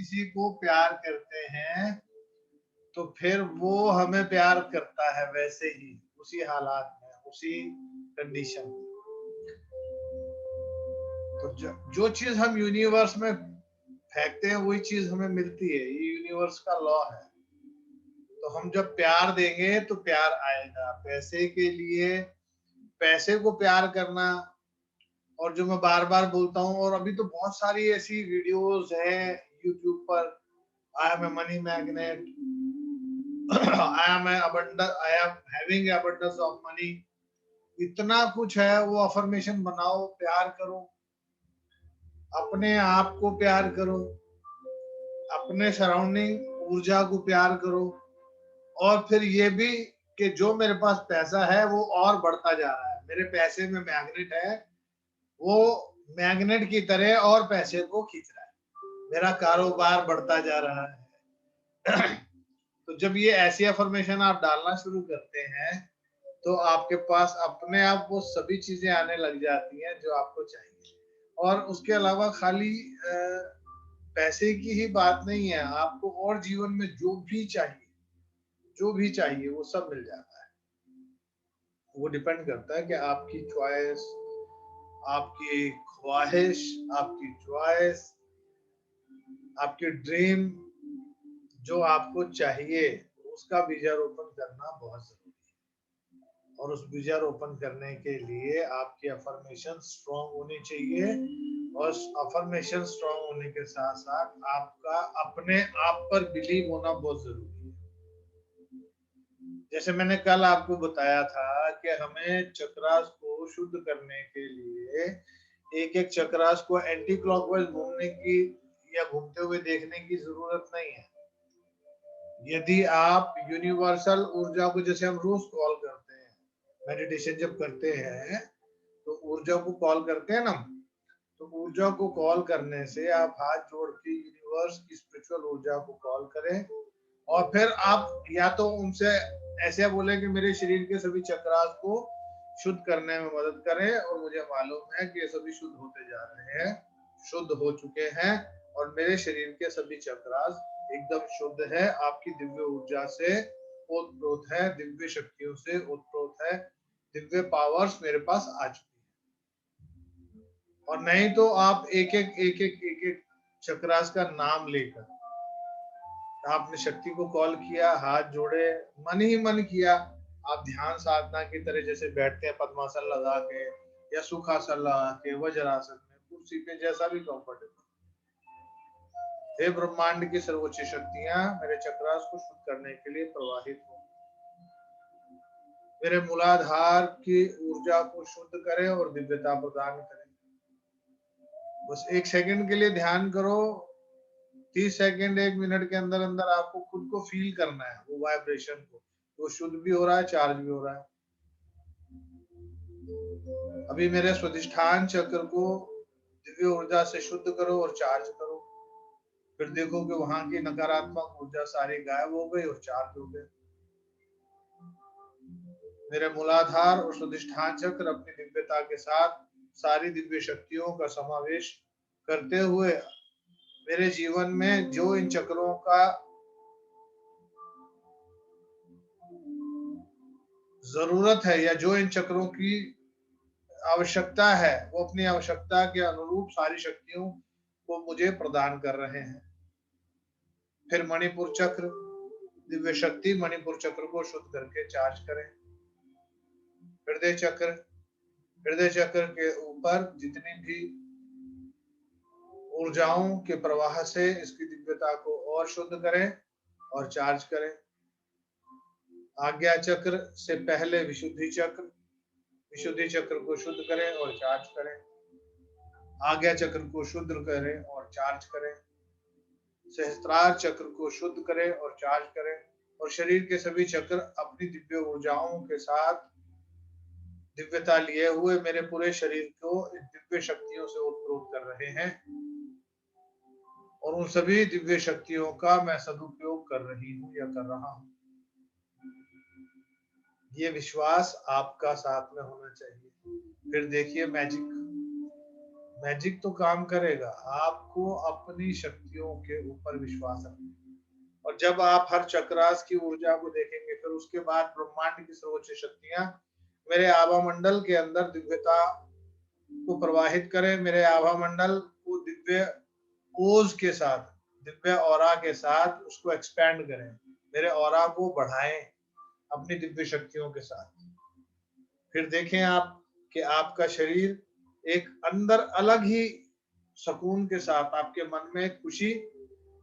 किसी को प्यार करते हैं तो फिर वो हमें प्यार करता है वैसे ही, उसी हालात में, उसी कंडीशन में। तो जो चीज हम यूनिवर्स में फेंकते हैं वही चीज हमें मिलती है, ये यूनिवर्स का लॉ है। तो हम जब प्यार देंगे तो प्यार आएगा। पैसे के लिए पैसे को प्यार करना, और जो मैं बार बार बोलता हूँ, और अभी तो बहुत सारी ऐसी वीडियोस है यूट्यूब पर, I am a money magnet, I am having abundance of money, इतना कुछ है। वो अफर्मेशन बनाओ, प्यार करो, अपने आप को प्यार करो, अपने सराउंडिंग ऊर्जा को प्यार करो, और फिर ये भी कि जो मेरे पास पैसा है वो और बढ़ता जा रहा है, मेरे पैसे में मैग्नेट है, वो मैग्नेट की तरह और पैसे को खींच रहा है, मेरा कारोबार बढ़ता जा रहा है। तो जब ये ऐसी अफर्मेशन आप डालना शुरू करते हैं तो आपके पास अपने आप वो सभी चीजें आने लग जाती हैं जो आपको चाहिए। और उसके अलावा खाली पैसे की ही बात नहीं है, आपको और जीवन में जो भी चाहिए, जो भी चाहिए वो सब मिल जाता है। वो डिपेंड करता है कि आपकी चॉइस, आपकी ख्वाहिश, आपकी चॉइस, आपकी ड्रीम, जो आपको चाहिए उसका बीजारोपण करना बहुत जरूरी है। और उस बीजारोपण करने के लिए आपकी अफर्मेशन स्ट्रॉन्ग होनी चाहिए, और अफर्मेशन स्ट्रॉन्ग होने के साथ साथ आपका अपने आप पर बिलीव होना बहुत जरूरी है। जैसे मैंने कल आपको बताया था कि हमें चक्रास को शुद्ध करने के लिए एक एक चक्रास को एंटी क्लॉकवाइज घूमने की या घूमते हुए देखने की जरूरत नहीं है। यदि आप यूनिवर्सल ऊर्जा को, जैसे हम रोज कॉल करते हैं, मेडिटेशन जब करते हैं तो ऊर्जा को कॉल करते हैं ना, तो ऊर्जा को कॉल करने से आप हाथ जोड़ के यूनिवर्स की स्पिरिचुअल ऊर्जा को कॉल करें, और फिर आप या तो उनसे ऐसे बोले कि मेरे शरीर के सभी चक्रास को शुद्ध करने में मदद करें, और मुझे मालूम है कि ये सभी शुद्ध होते जा रहे हैं, शुद्ध हो चुके हैं, और मेरे शरीर के सभी चक्रास एकदम शुद्ध है, आपकी दिव्य ऊर्जा से ओतप्रोत है, दिव्य शक्तियों से ओतप्रोत है, दिव्य पावर्स मेरे पास आ चुकी है। और नहीं तो आप एक एक चक्रास का नाम लेकर आपने शक्ति को कॉल किया, हाथ जोड़े, मन ही मन किया, आप ध्यान साधना की तरह जैसे बैठते हैं पद्मासन लगा के या सुखासन लगा के, वज्रासन में, कुर्सी पे, जैसा भी कंफर्टेबल। हे ब्रह्मांड की सर्वोच्च शक्तियां, मेरे चक्रास को शुद्ध करने के लिए प्रवाहित हो, मेरे मूलाधार की ऊर्जा को शुद्ध करें और दिव्यता प्रदान करें। बस एक सेकंड के लिए ध्यान करो, 30 सेकंड 1 मिनट के अंदर अंदर आपको खुद को फील करना है, वो वाइब्रेशन को, वो शुद्ध भी हो रहा है, चार्ज भी हो रहा है। अभी मेरे स्वादिष्ठान चक्र को दिव्य ऊर्जा से शुद्ध करो और चार्ज करो, फिर देखो कि वहां की नकारात्मक ऊर्जा सारी गायब हो गई और चार्ज हो गए। मेरे मूलाधार और स्वादिष्ठान चक्र अपनी दिव्यता के साथ सारी दिव्य शक्तियों का समावेश करते हुए मेरे जीवन में जो इन चक्रों का जरूरत है या जो इन चक्रों की आवश्यकता है, वो अपनी आवश्यकता के अनुरूप सारी शक्तियों को मुझे प्रदान कर रहे हैं। फिर मणिपुर चक्र, दिव्य शक्ति मणिपुर चक्र को शुद्ध करके चार्ज करें। हृदय चक्र, हृदय चक्र के ऊपर जितनी भी ऊर्जाओं के प्रवाह से इसकी दिव्यता को और शुद्ध करें और चार्ज करें। आज्ञा चक्र से पहले विशुद्धि चक्र, विशुद्धि चक्र को शुद्ध करें और चार्ज करें। आज्ञा चक्र को शुद्ध करें और चार्ज करें। सहस्त्रार चक्र को शुद्ध करें और चार्ज करें। और शरीर के सभी चक्र अपनी दिव्य ऊर्जाओं के साथ दिव्यता लिए हुए मेरे पूरे शरीर को दिव्य शक्तियों से ओतप्रोत कर रहे हैं, और उन सभी दिव्य शक्तियों का मैं सदुपयोग कर रही हूँ या कर रहा हूँ। ये विश्वास आपका साथ में होना चाहिए। फिर देखिए मैजिक, मैजिक तो काम करेगा। आपको अपनी शक्तियों के ऊपर विश्वास रखना है। और जब आप हर चक्रास की ऊर्जा को देखेंगे, फिर उसके बाद ब्रह्मांड की सर्वोच्च शक्तियां मेरे आभा मंडल के अंदर दिव्यता को प्रवाहित करें, मेरे आभा मंडल को दिव्य ओज के साथ, दिव्य ऑरा के साथ उसको एक्सपैंड करें, मेरे ऑरा को बढ़ाएं अपनी दिव्य शक्तियों के साथ। फिर देखें आप कि आपका शरीर एक अंदर अलग ही सुकून के साथ, आपके मन में एक खुशी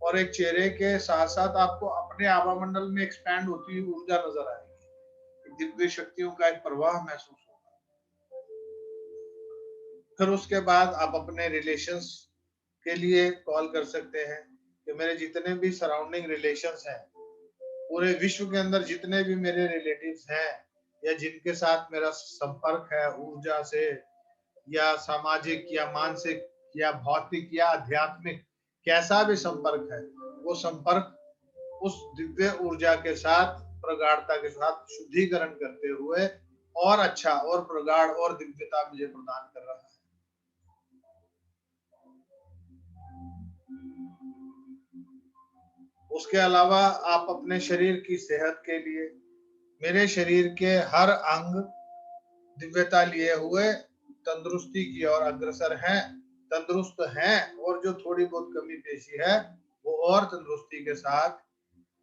और एक चेहरे के साथ साथ आपको अपने आभा मंडल में एक्सपैंड होती हुई ऊर्जा नजर आएगी, दिव्य शक्तियों का एक प्रवाह महसूस होगा। फिर उसके बाद आप अपने रिलेशंस के लिए कॉल कर सकते हैं कि मेरे जितने भी सराउंडिंग रिलेशंस हैं, पूरे विश्व के अंदर जितने भी मेरे रिलेटिव्स हैं या जिनके साथ मेरा संपर्क है ऊर्जा से या सामाजिक या मानसिक या भौतिक या आध्यात्मिक, कैसा भी संपर्क है, वो संपर्क उस दिव्य ऊर्जा के साथ, प्रगाढ़ता के साथ शुद्धिकरण करते हुए और अच्छा और प्रगाढ़ और दिव्यता मुझे प्रदान कर रहा है। उसके अलावा आप अपने शरीर की सेहत के लिए, मेरे शरीर के हर अंग दिव्यता लिए हुए तंदुरुस्ती की ओर अग्रसर हैं, तंदुरुस्त हैं, और जो थोड़ी बहुत कमी पेशी है वो और तंदुरुस्ती के साथ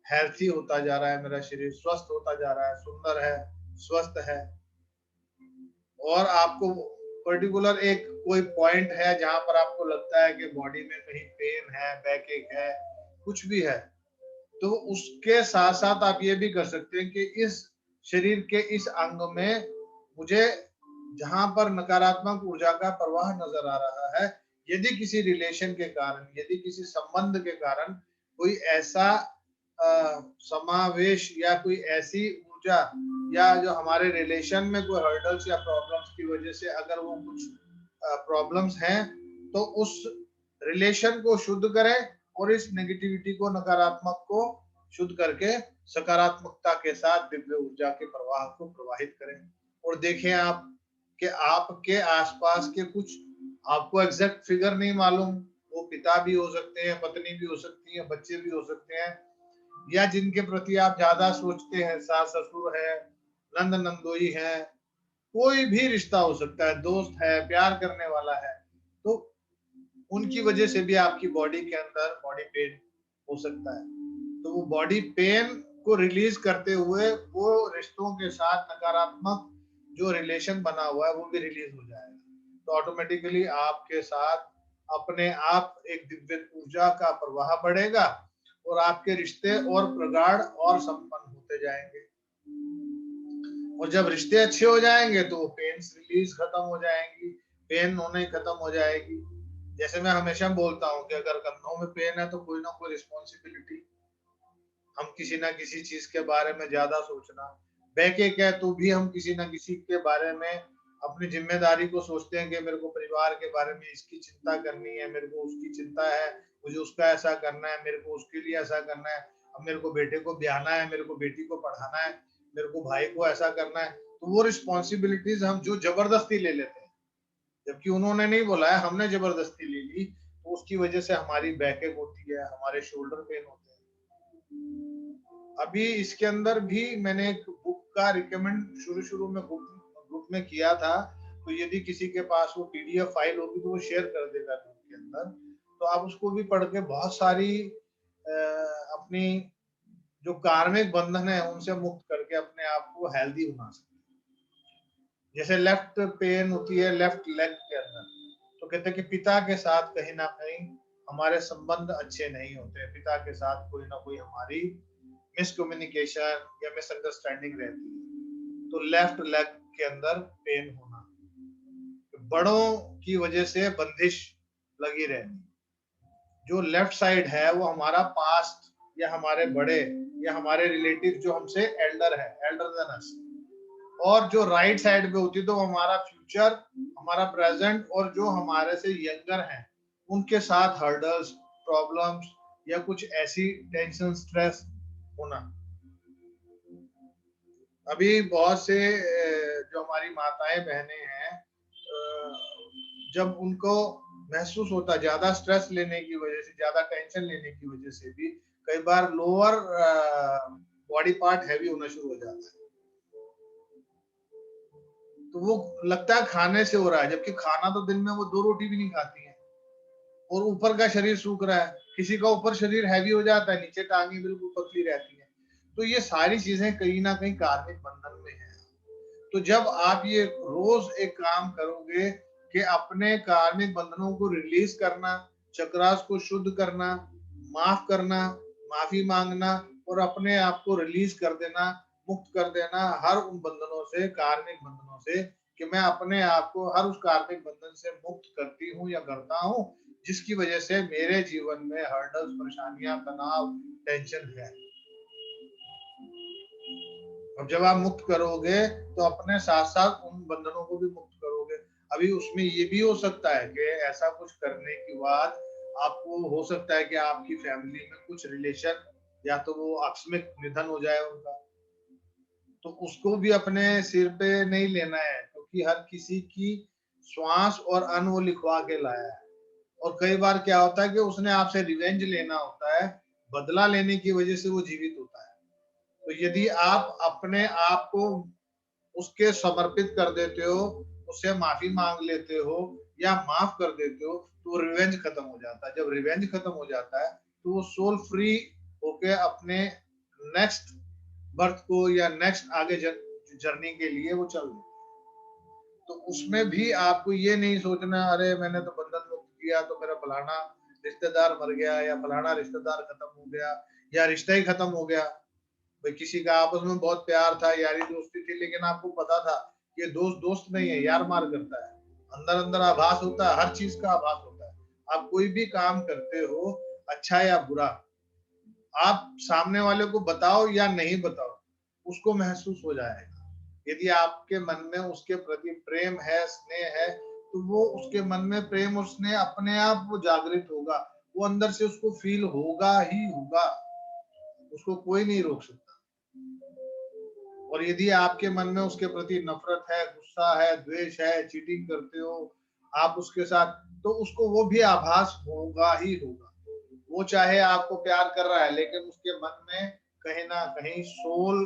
हेल्थी होता जा रहा है, मेरा शरीर स्वस्थ होता जा रहा है, सुंदर है, स्वस्थ है। और आपको पर्टिकुलर एक कोई पॉइंट है जहां पर आपको लगता है कि बॉडी में कहीं पेन है, बैक एक है, कुछ भी है, तो उसके साथ साथ आप ये भी कर सकते हैं कि इस शरीर के इस अंग में मुझे जहां पर नकारात्मक ऊर्जा का प्रवाह नजर आ रहा है, यदि किसी रिलेशन के कारण, यदि किसी संबंध के कारण कोई ऐसा समावेश या कोई ऐसी ऊर्जा या जो हमारे रिलेशन में कोई हर्डल्स या प्रॉब्लम्स की वजह से अगर वो कुछ प्रॉब्लम्स हैं, तो उस रिलेशन को शुद्ध करें और इस नेगेटिविटी को, नकारात्मक को शुद्ध करके सकारात्मकता के साथ दिव्य ऊर्जा के प्रवाह को प्रवाहित करें। और देखें आप कि आपके आसपास के कुछ, आपको एग्जैक्ट फिगर नहीं मालूम, वो पिता भी हो सकते हैं, पत्नी भी हो सकती है, बच्चे भी हो सकते हैं, या जिनके प्रति आप ज्यादा सोचते हैं, सास ससुर है, नंद नंदोई है, कोई भी रिश्ता हो सकता है, दोस्त है, प्यार करने वाला है, तो उनकी वजह से भी आपकी बॉडी के अंदर बॉडी पेन हो सकता है। तो वो बॉडी पेन को रिलीज करते हुए वो रिश्तों के साथ नकारात्मक जो रिलेशन बना हुआ है वो भी रिलीज हो जाएगा। तो ऑटोमेटिकली आपके साथ अपने आप एक दिव्य ऊर्जा का प्रवाह बढ़ेगा और आपके रिश्ते और प्रगाढ़ और संपन्न होते जाएंगे। और जब रिश्ते अच्छे हो जाएंगे तो पेन रिलीज खत्म हो जाएंगी, पेन होने खत्म हो जाएगी। जैसे मैं हमेशा बोलता हूँ कि अगर कंधों में पेन है तो कोई ना कोई रिस्पॉन्सिबिलिटी, हम किसी ना किसी चीज के बारे में ज्यादा सोचना, बैकेक है तो भी हम किसी ना किसी के बारे में अपनी जिम्मेदारी को सोचते हैं कि मेरे को परिवार के बारे में इसकी चिंता करनी है, मेरे को उसकी चिंता है, मुझे उसका ऐसा करना है, मेरे को उसके लिए ऐसा करना है, अब मेरे को बेटे को ब्याहना है, मेरे को बेटी को पढ़ाना है, मेरे को भाई को ऐसा करना है। तो वो रिस्पॉन्सिबिलिटीज हम जो जबरदस्ती ले लेते हैं, जबकि उन्होंने नहीं बोला है, हमने जबरदस्ती ले ली, तो उसकी वजह से हमारी बैकेक होती है, हमारे शोल्डर पेन होते हैं। अभी इसके अंदर भी मैंने एक बुक का रिकमेंड शुरू शुरू में ग्रुप में किया था, तो यदि किसी के पास वो पीडीएफ फाइल होगी तो वो शेयर कर देगा ग्रुप के अंदर, तो आप उसको भी पढ़ के बहुत सारी अपनी जो कार्मिक बंधन है उनसे मुक्त करके अपने आप को हेल्दी बना सकते हैं। जैसे लेफ्ट पेन होती है लेफ्ट लेग के अंदर, तो कहते हैं कि पिता के साथ कहीं ना कहीं हमारे संबंध अच्छे नहीं होते, पिता के साथ कोई ना कोई हमारी मिसकम्युनिकेशन या मिसअंडरस्टैंडिंग रहती है। तो लेफ्ट लेग के अंदर पेन होना, बड़ों की वजह से बंदिश लगी रहनी, जो लेफ्ट साइड है वो हमारा पास्ट या हमारे बड़े या हमारे रिलेटिव जो हमसे एल्डर है, एल्डर देन अस, और जो राइट साइड पे होती है तो हमारा फ्यूचर, हमारा प्रेजेंट, और जो हमारे से यंगर हैं उनके साथ हर्डल्स, प्रॉब्लम्स या कुछ ऐसी टेंशन, स्ट्रेस होना। अभी बहुत से जो हमारी माताएं बहनें हैं, जब उनको महसूस होता है, ज्यादा स्ट्रेस लेने की वजह से, ज्यादा टेंशन लेने की वजह से भी कई बार लोअर बॉडी पार्ट हैवी होना शुरू हो जाता है। तो वो लगता है खाने से हो रहा है, जबकि खाना तो दिन में वो 2 रोटी भी नहीं खाती है और ऊपर का शरीर सूख रहा है। किसी का ऊपर शरीर हैवी हो जाता है, नीचे टांगे बिल्कुल पतली रहती है। तो ये सारी चीजें कहीं ना कहीं कार्मिक बंधन में है। तो जब आप ये रोज एक काम करोगे कि अपने कार्मिक बंधनों को रिलीज करना, चक्रास को शुद्ध करना, माफ करना, माफी मांगना और अपने आप को रिलीज कर देना, मुक्त कर देना हर उन बंधनों से, कार्मिक बंधनों से, कि मैं अपने आप को हर उस कार्मिक बंधन से मुक्त करती हूँ या करता हूँ जिसकी वजह से मेरे जीवन में हर्डल्स, परेशानियां, तनाव, टेंशन है। और जब आप मुक्त करोगे तो अपने साथ साथ उन बंधनों को भी मुक्त करोगे। अभी उसमें ये भी हो सकता है कि ऐसा कुछ करने के बाद आपको हो सकता है कि आपकी फैमिली में कुछ रिलेशन या तो वो आकस्मिक निधन हो जाए उनका, तो उसको भी अपने सिर पे नहीं लेना है, क्योंकि हर किसी की श्वास और अन्न वो लिखवा के लाया है। और कई बार क्या होता है कि उसने आपसे रिवेंज लेना होता है, बदला लेने की वजह से वो जीवित होता है। तो यदि आप अपने आप को उसके समर्पित कर देते हो, उससे माफी मांग लेते हो या माफ कर देते हो, तो रिवेंज खत्म हो जाता है। जब रिवेंज खत्म हो जाता है तो वो सोल फ्री होके अपने नेक्स्ट बर्थ को या नेक्स्ट आगे जर्नी के लिए वो चल देते। तो उसमें भी आपको ये नहीं सोचना अरे मैंने तो बंधन मुक्त किया तो मेरा फलाना रिश्तेदार मर गया या फलाना रिश्तेदार खत्म हो गया या रिश्ता ही खत्म हो गया। भाई किसी का आपस में बहुत प्यार था, यारी दोस्ती थी, लेकिन आपको पता था कि दोस्त दोस्त नहीं है, यार मार करता है। अंदर अंदर आभास होता है, हर चीज का आभास होता है। आप कोई भी काम करते हो, अच्छा या बुरा, आप सामने वाले को बताओ या नहीं बताओ, उसको महसूस हो जाएगा। यदि आपके मन में उसके प्रति प्रेम है, स्नेह है, तो वो उसके मन में प्रेम और स्नेह अपने आप वो जागृत होगा। वो अंदर से उसको फील होगा ही होगा, उसको कोई नहीं रोक सकता। और यदि आपके मन में उसके प्रति नफरत है, गुस्सा है, द्वेष है, चीटिंग करते हो आप उसके साथ, तो उसको वो भी आभास होगा ही होगा। वो चाहे आपको प्यार कर रहा है, लेकिन उसके मन में कहीं ना कहीं सोल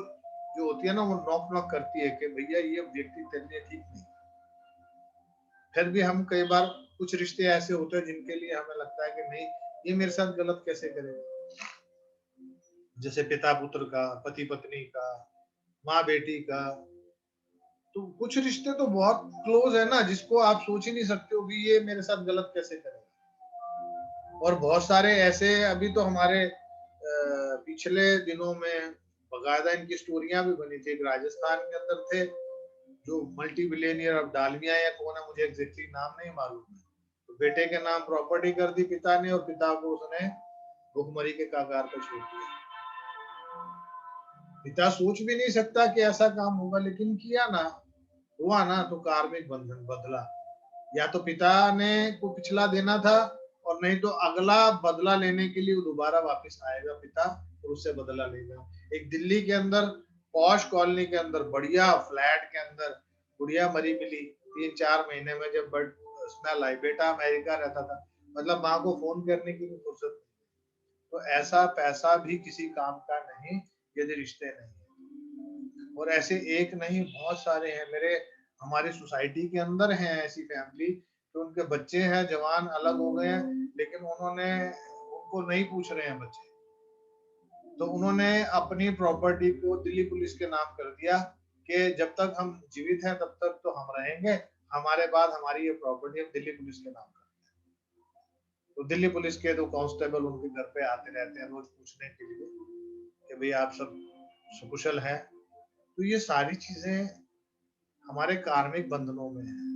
जो होती है ना, वो नॉक नॉक करती है कि भैया ये व्यक्ति तेरे लिए ठीक नहीं। फिर भी हम कई बार कुछ रिश्ते ऐसे होते हैं जिनके लिए हमें लगता है कि नहीं, ये मेरे साथ गलत कैसे करेगा। जैसे पिता पुत्र का, पति पत्नी का, माँ बेटी का। तो कुछ रिश्ते तो बहुत क्लोज है ना, जिसको आप सोच ही नहीं सकते हो कि ये मेरे साथ गलत कैसे करेगा। और बहुत सारे ऐसे अभी तो हमारे पिछले दिनों में बकायदा इनकी स्टोरियां भी बनी थी। एक राजस्थान के अंदर थे जो मल्टी बिलियनियर, अब डालमिया या कौन है मुझे एग्जैक्टली नाम नहीं मालूम है। तो बेटे के नाम प्रॉपर्टी कर दी पिता ने, और पिता को उसने भुखमरी के कगार पर छोड़ दिया। पिता सोच भी नहीं सकता कि ऐसा काम होगा, लेकिन किया ना, हुआ ना। तो कार्मिक बंधन बदला, या तो पिता ने को पिछला देना था, और नहीं तो अगला बदला लेने के लिए वो दोबारा वापस आएगा पिता और उससे बदला लेगा। एक दिल्ली के अंदर पॉश कॉलोनी के अंदर बढ़िया फ्लैट के अंदर बुढ़िया मरी मिली 3-4 महीने में, जब बर्ड स्मेल आई। बेटा अमेरिका रहता था, मतलब माँ को फोन करने की भी फुर्सत। तो ऐसा पैसा भी किसी काम का नहीं यदि रिश्ते नहीं। और ऐसे एक नहीं, बहुत सारे हैं मेरे, हमारी सोसाइटी के अंदर हैं ऐसी फैमिली, तो उनके बच्चे हैं जवान, अलग हो गए हैं, लेकिन उन्होंने उनको नहीं पूछ रहे हैं बच्चे, तो उन्होंने अपनी प्रॉपर्टी को दिल्ली पुलिस के नाम कर दिया कि जब तक हम जीवित हैं तब तक तो हम रहेंगे, हमारे बाद हमारी ये प्रॉपर्टी हम दिल्ली पुलिस के नाम कर। तो दिल्ली पुलिस के दो कांस्टेबल उनके घर पे आते रहते हैं रोज पूछने के लिए कि भाई आप सब सकुशल हैं। तो ये सारी चीजें हमारे कार्मिक बंधनों में है।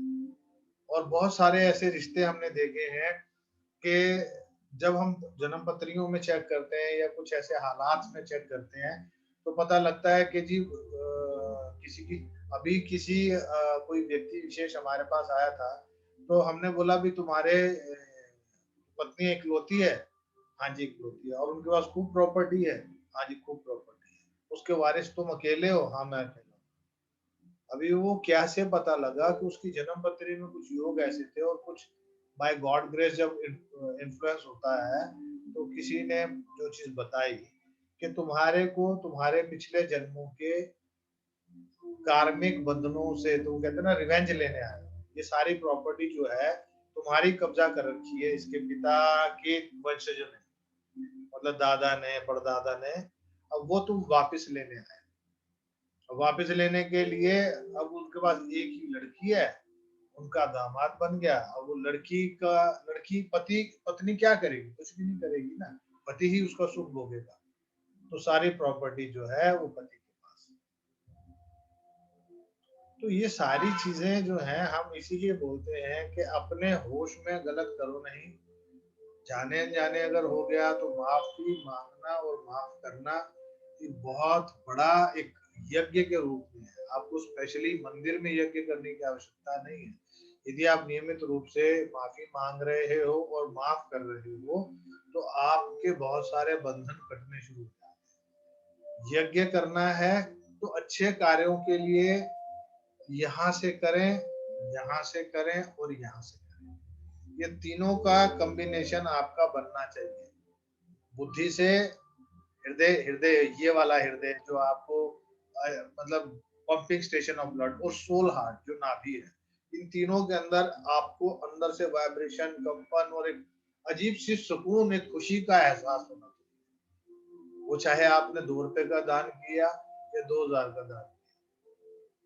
और बहुत सारे ऐसे रिश्ते हमने देखे हैं कि जब हम जन्म पत्रियों में चेक करते हैं या कुछ ऐसे हालात में चेक करते हैं, तो पता लगता है कि जी किसी की, अभी किसी कोई व्यक्ति विशेष हमारे पास आया था, तो हमने बोला भी तुम्हारे पत्नी इकलौती है। हाँ जी इकलौती है। और उनके पास खूब प्रॉपर्टी है। हाँ जी खूब प्रॉपर्टी है। उसके वारिस तुम अकेले हो। हाँ मैं अकेला हूँ। अभी वो क्या से पता लगा कि उसकी जन्म पत्री में कुछ योग ऐसे थे और कुछ बाय गॉड ग्रेस जब इन्फ्लुएंस होता है, तो किसी ने जो चीज बताई कि तुम्हारे को तुम्हारे पिछले जन्मों के कार्मिक बंधनों से, तो वो कहते हैं ना रिवेंज लेने आए, ये सारी प्रॉपर्टी जो है तुम्हारी कब्जा कर रखी है इसके पिता के वंशजों ने, मतलब दादा ने परदादा ने, अब वो तुम वापस लेने आए। वापस लेने के लिए अब उनके पास एक ही लड़की है, उनका दामाद बन गया। अब वो लड़की पत्नी क्या करेगी, कुछ भी नहीं करेगी ना, पति ही उसका सुख भोगेगा। तो सारी प्रॉपर्टी जो है वो पति के पास। तो ये सारी चीजें जो है हम इसीलिए बोलते हैं कि अपने होश में गलत करो नहीं, जाने जाने अगर हो गया तो माफी मांगना और माफ करना ये बहुत बड़ा एक यज्ञ के रूप में है। आपको स्पेशली मंदिर में यज्ञ करने की आवश्यकता नहीं है। यदि आप नियमित रूप से माफी मांग रहे हो और माफ कर रहे हो, तो आपके बहुत सारे बंधन कटने शुरू हो जाते हैं। यज्ञ करना है तो अच्छे कार्यों के लिए यहाँ से करें, यहाँ से करें और यहाँ से करें। ये तीनों का कॉम्बिनेशन आपका बनना चाहिए। बुद्धि से हृदय, हृदय ये वाला हृदय जो आपको मतलब पंपिंग स्टेशन ऑफ ब्लड, और सोल हार्ट जो नाभि है, इन तीनों के अंदर आपको अंदर से वाइब्रेशन, कंपन और एक अजीब सी सुकून, एक खुशी का एहसास होना चाहिए। वो चाहे आपने 2 रुपए का दान किया या 2000 का दान,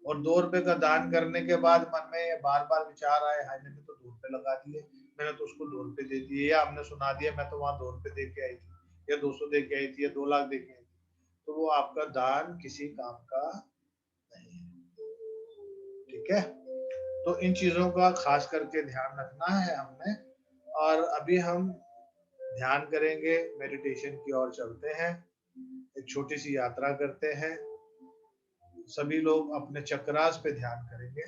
और 2 रुपए का दान करने के बाद मन में बार बार विचार आए, हाय मैंने तो 2 रुपए लगा दिए, मैंने तो उसको 2 रुपए दे दिए, या हमने सुना दिया मैं तो वहां 2 रुपए दे के आई थी, या 200 दे के आई थी, या 2 लाख दे के आई थी, तो वो आपका दान किसी काम का नहीं है। ठीक है, तो इन चीजों का खास करके ध्यान रखना है हमने। और अभी हम ध्यान करेंगे, मेडिटेशन की ओर चलते हैं, एक छोटी सी यात्रा करते हैं। सभी लोग अपने चक्रास पे ध्यान करेंगे।